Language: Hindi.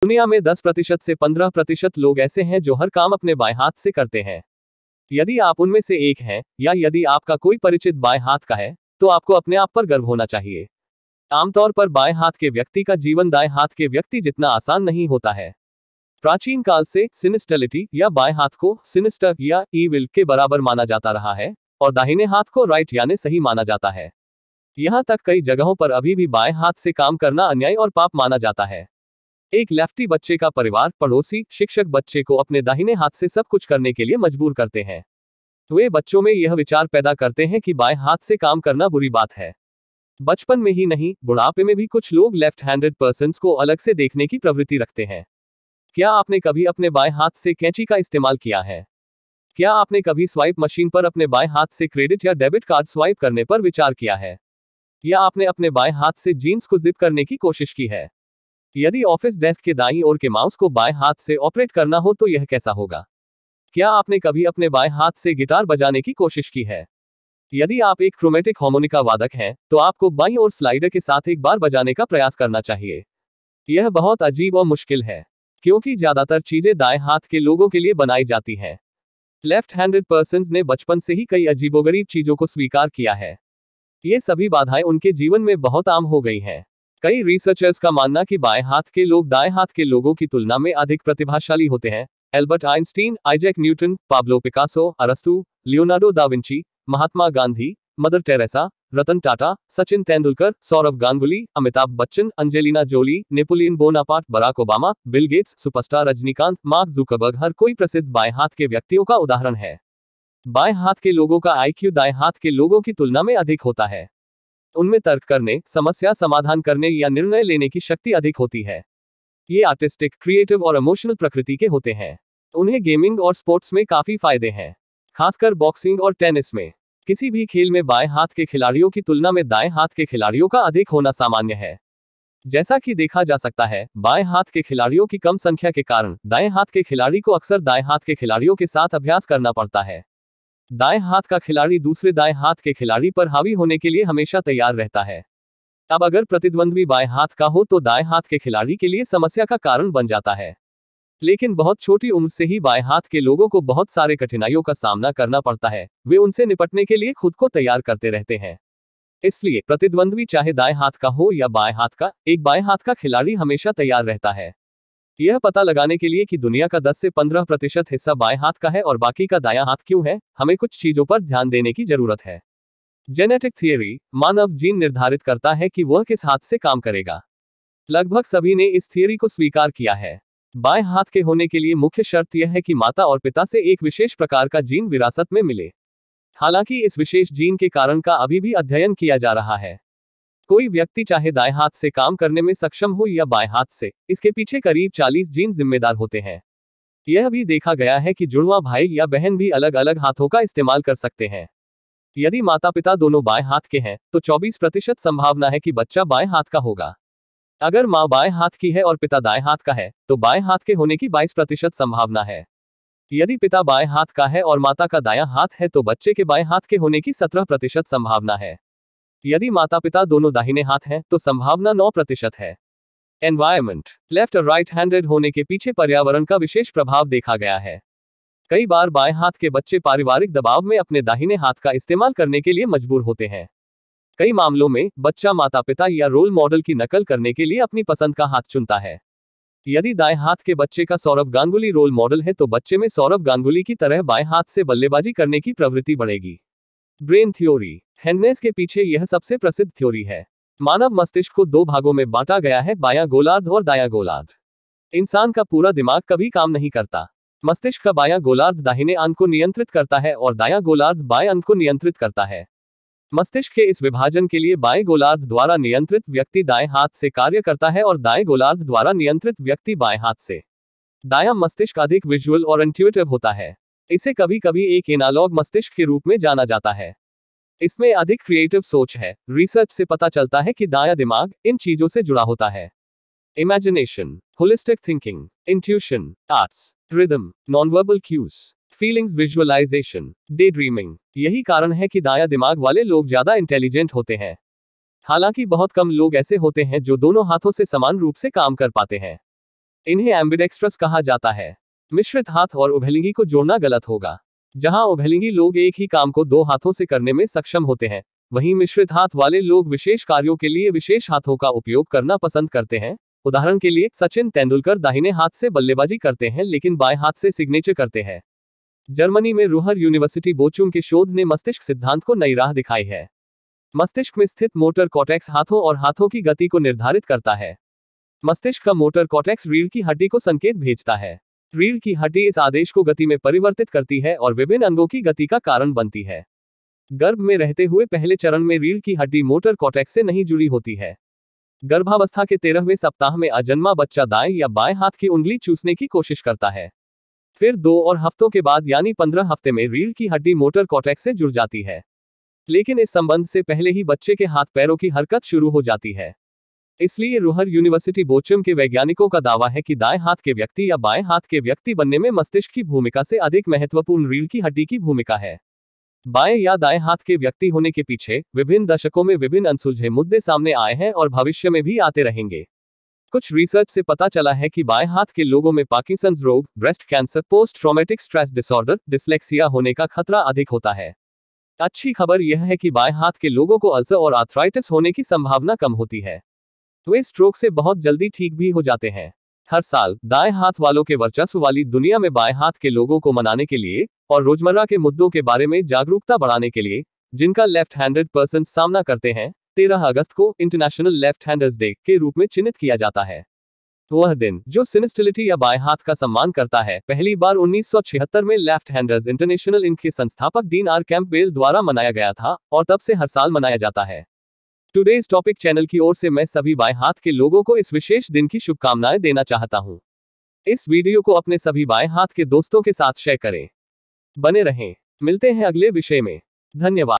दुनिया में 10% से 15% लोग ऐसे हैं जो हर काम अपने बाएं हाथ से करते हैं। यदि आप उनमें से एक हैं, या यदि आपका कोई परिचित बाएं हाथ का है, तो आपको अपने आप पर गर्व होना चाहिए। आमतौर पर बाएं हाथ के व्यक्ति का जीवन दाएं हाथ के व्यक्ति जितना आसान नहीं होता है। प्राचीन काल से सिनिस्टलिटी या बाएं हाथ को सिनिस्टर या ईविल के बराबर माना जाता रहा है, और दाहिने हाथ को राइट यानी सही माना जाता है। यहां तक कई जगहों पर अभी भी बाएं हाथ से काम करना अन्याय और पाप माना जाता है। एक लेफ्टी बच्चे का परिवार, पड़ोसी, शिक्षक बच्चे को अपने दाहिने हाथ से सब कुछ करने के लिए मजबूर करते हैं। वे बच्चों में यह विचार पैदा करते हैं कि बाएं हाथ से काम करना बुरी बात है। बचपन में ही नहीं, बुढ़ापे में भी कुछ लोग लेफ्ट हैंडेड पर्सन्स को अलग से देखने की प्रवृत्ति रखते हैं। क्या आपने कभी अपने बाएं हाथ से कैंची का इस्तेमाल किया है? क्या आपने कभी स्वाइप मशीन पर अपने बाएं हाथ से क्रेडिट या डेबिट कार्ड स्वाइप करने पर विचार किया है? या आपने अपने बाएं हाथ से जीन्स को जिप करने की कोशिश की है? यदि ऑफिस डेस्क के दाईं ओर के माउस को बाएं हाथ से ऑपरेट करना हो तो यह कैसा होगा? क्या आपने कभी अपने बाएं हाथ से गिटार बजाने की कोशिश की है? यदि आप एक क्रोमेटिक हार्मोनिका वादक हैं, तो आपको बाईं ओर स्लाइडर के साथ एक बार बजाने का प्रयास करना चाहिए। यह बहुत अजीब और मुश्किल है, क्योंकि ज्यादातर चीजें दाएं हाथ के लोगों के लिए बनाई जाती हैं। लेफ्ट हैंडेड पर्सन्स ने बचपन से ही कई अजीबोगरीब चीजों को स्वीकार किया है। ये सभी बाधाएं उनके जीवन में बहुत आम हो गई हैं। कई रिसर्चर्स का मानना कि बाएं हाथ के लोग दाएं हाथ के लोगों की तुलना में अधिक प्रतिभाशाली होते हैं। Albert Einstein, Isaac Newton, Pablo Picasso, अरस्तु, Leonardo da Vinci, Mahatma Gandhi, Mother Teresa, Ratan Tata, Sachin Tendulkar, Sourav Ganguly, Amitabh Bachchan, Angelina Jolie, Napoleon Bonaparte, Barack Obama, Bill Gates, superstar Rajinikanth, Mark Zuckerberg, हर कोई प्रसिद्ध बाएं हाथ के व्यक्तियों का उदाहरण है। बाएं हाथ के लोगों का आईक्यू दाएं हाथ के लोगों की तुलना में अधिक होता है। उनमें तर्क करने, समस्या समाधान करने या निर्णय लेने की शक्ति अधिक होती है। ये आर्टिस्टिक, क्रिएटिव और इमोशनल प्रकृति के होते हैं। उन्हें गेमिंग और स्पोर्ट्स में काफी फायदे हैं, खासकर बॉक्सिंग और टेनिस में। किसी भी खेल में बाएं हाथ के खिलाड़ियों की तुलना में दाएं हाथ के खिलाड़ियों का अधिक होना सामान्य है। जैसा कि देखा जा सकता है, बाएं हाथ के खिलाड़ियों की कम संख्या के कारण दाएं हाथ के खिलाड़ी को अक्सर दाएं हाथ के खिलाड़ियों के साथ अभ्यास करना पड़ता है। दाएं हाथ का खिलाड़ी दूसरे दाएं हाथ के खिलाड़ी पर हावी होने के लिए हमेशा तैयार रहता है। अब अगर प्रतिद्वंद्वी बाएं हाथ का हो तो दाएं हाथ के खिलाड़ी के लिए समस्या का कारण बन जाता है। लेकिन बहुत छोटी उम्र से ही बाएं हाथ के लोगों को बहुत सारे कठिनाइयों का सामना करना पड़ता है। वे उनसे निपटने के लिए खुद को तैयार करते रहते हैं। इसलिए प्रतिद्वंद्वी चाहे दाएं हाथ का हो या बाएं हाथ का, एक बाएं हाथ का खिलाड़ी हमेशा तैयार रहता है। यह पता लगाने के लिए कि दुनिया का 10 से 15% हिस्सा बाएं हाथ का है और बाकी का दायां हाथ क्यों है, हमें कुछ चीजों पर ध्यान देने की जरूरत है। जेनेटिक थियरी, मानव जीन निर्धारित करता है कि वह किस हाथ से काम करेगा। लगभग सभी ने इस थियरी को स्वीकार किया है। बाएं हाथ के होने के लिए मुख्य शर्त यह है कि माता और पिता से एक विशेष प्रकार का जीन विरासत में मिले। हालांकि इस विशेष जीन के कारण का अभी भी अध्ययन किया जा रहा है। कोई व्यक्ति चाहे दाएं हाथ से काम करने में सक्षम हो या बाएं हाथ से, इसके पीछे करीब 40 जीन जिम्मेदार होते हैं। यह भी देखा गया है कि जुड़वा भाई या बहन भी अलग अलग हाथों का इस्तेमाल कर सकते हैं। यदि माता पिता दोनों बाएं हाथ के हैं, तो 24% संभावना है कि बच्चा बाएं हाथ का होगा। अगर मां बाएं हाथ की है और पिता दाएं हाथ का है, तो बाएं हाथ के होने की 22% संभावना है। यदि पिता बाएं हाथ का है और माता का दायां हाथ है, तो बच्चे के बाएं हाथ के होने की 17% संभावना है। यदि माता पिता दोनों दाहिने हाथ हैं, तो संभावना 9% है। एनवायरमेंट, लेफ्ट और राइट हैंडेड होने के पीछे पर्यावरण का विशेष प्रभाव देखा गया है। कई बार बाएं हाथ के बच्चे पारिवारिक दबाव में अपने दाहिने हाथ का इस्तेमाल करने के लिए मजबूर होते हैं। कई मामलों में बच्चा माता पिता या रोल मॉडल की नकल करने के लिए अपनी पसंद का हाथ चुनता है। यदि दाएं हाथ के बच्चे का सौरव गांगुली रोल मॉडल है, तो बच्चे में सौरव गांगुली की तरह बाएं हाथ से बल्लेबाजी करने की प्रवृत्ति बढ़ेगी। ब्रेन थ्योरी, हेननेस के पीछे यह सबसे प्रसिद्ध थ्योरी है। मानव मस्तिष्क को 2 भागों में बांटा गया है, बायां गोलार्ध और दायां गोलार्ध। इंसान का पूरा दिमाग कभी काम नहीं करता। मस्तिष्क का बायां गोलार्ध दाहिने अंग को नियंत्रित करता है और दायां गोलार्ध बाएं अंग को नियंत्रित करता है। मस्तिष्क के इस विभाजन के लिए बाएं गोलार्ध द्वारा नियंत्रित व्यक्ति दाएं हाथ से कार्य करता है और दाएं गोलार्ध द्वारा नियंत्रित व्यक्ति बाएं हाथ से। दायां मस्तिष्क अधिक विजुअल और इंट्यूटिव होता है। इसे कभी कभी एक एनालॉग मस्तिष्क के रूप में जाना जाता है। इसमें अधिक क्रिएटिव सोच है। रिसर्च से पता चलता है कि दायां दिमाग इन चीजों से जुड़ा होता है। Imagination, holistic thinking, intuition, arts, rhythm, nonverbal cues, feelings, visualisation, day dreaming. यही कारण है कि दायां दिमाग वाले लोग ज्यादा इंटेलिजेंट होते हैं। हालांकि बहुत कम लोग ऐसे होते हैं जो दोनों हाथों से समान रूप से काम कर पाते हैं। इन्हें एम्बिडेक्स्ट्रस कहा जाता है। मिश्रित हाथ और उभयलिंगी को जोड़ना गलत होगा। जहां उभयलिंगी लोग एक ही काम को 2 हाथों से करने में सक्षम होते हैं, वहीं मिश्रित हाथ वाले लोग विशेष कार्यों के लिए विशेष हाथों का उपयोग करना पसंद करते हैं। उदाहरण के लिए सचिन तेंदुलकर दाहिने हाथ से बल्लेबाजी करते हैं लेकिन बाएं हाथ से सिग्नेचर करते हैं। जर्मनी में रूहर यूनिवर्सिटी बोचुम के शोध ने मस्तिष्क सिद्धांत को नई राह दिखाई है। मस्तिष्क में स्थित मोटर कॉर्टेक्स हाथों और हाथों की गति को निर्धारित करता है। मस्तिष्क का मोटर कॉर्टेक्स रीढ़ की हड्डी को संकेत भेजता है। रीढ़ की हड्डी इस आदेश को गति में परिवर्तित करती है और विभिन्न अंगों की गति का कारण बनती है। गर्भ में रहते हुए पहले चरण में रीढ़ की हड्डी मोटर कॉर्टेक्स से नहीं जुड़ी होती है। गर्भावस्था के 13वें सप्ताह में अजन्मा बच्चा दाएं या बाएं हाथ की उंगली चूसने की कोशिश करता है। फिर 2 और हफ्तों के बाद यानी 15 हफ्ते में रीढ़ की हड्डी मोटर कॉर्टेक्स से जुड़ जाती है। लेकिन इस संबंध से पहले ही बच्चे के हाथ पैरों की हरकत शुरू हो जाती है। इसलिए रूहर यूनिवर्सिटी बोचुम के वैज्ञानिकों का दावा है कि दाएं हाथ के व्यक्ति या बाएं हाथ के व्यक्ति बनने में मस्तिष्क की भूमिका से अधिक महत्वपूर्ण रीढ़ की हड्डी की भूमिका है। बाएं या दाएं हाथ के व्यक्ति होने के पीछे विभिन्न दशकों में विभिन्न अनसुलझे मुद्दे सामने आए हैं और भविष्य में भी आते रहेंगे। कुछ रिसर्च से पता चला है कि बाएं हाथ के लोगों में पार्किंसंस रोग, breast cancer, post traumatic stress disorder, dyslexia होने का खतरा अधिक होता है। अच्छी खबर यह है कि बाएं हाथ के लोगों को अल्सर और आर्थराइटिस होने की संभावना कम होती है। वे स्ट्रोक से बहुत जल्दी ठीक भी हो जाते हैं। हर साल दाएं हाथ वालों के वर्चस्व वाली दुनिया में बाएं हाथ के लोगों को मनाने के लिए और रोजमर्रा के मुद्दों के बारे में जागरूकता बढ़ाने के लिए, जिनका लेफ्ट हैंडेड पर्सन सामना करते हैं, 13 अगस्त को इंटरनेशनल लेफ्ट हैंडर्स डे के रूप में चिन्हित किया जाता है। वह दिन जो सिनिस्टिलिटी या बाएं हाथ का सम्मान करता है, पहली बार 1976 में लेफ्ट हैंडर्स इंटरनेशनल इंक के संस्थापक डीन आर कैंपबेल द्वारा मनाया गया था और तब से हर साल मनाया जाता है। टुडेज टॉपिक चैनल की ओर से मैं सभी बाएं हाथ के लोगों को इस विशेष दिन की शुभकामनाएं देना चाहता हूं। इस वीडियो को अपने सभी बाएं हाथ के दोस्तों के साथ शेयर करें। बने रहें। मिलते हैं अगले विषय में। धन्यवाद।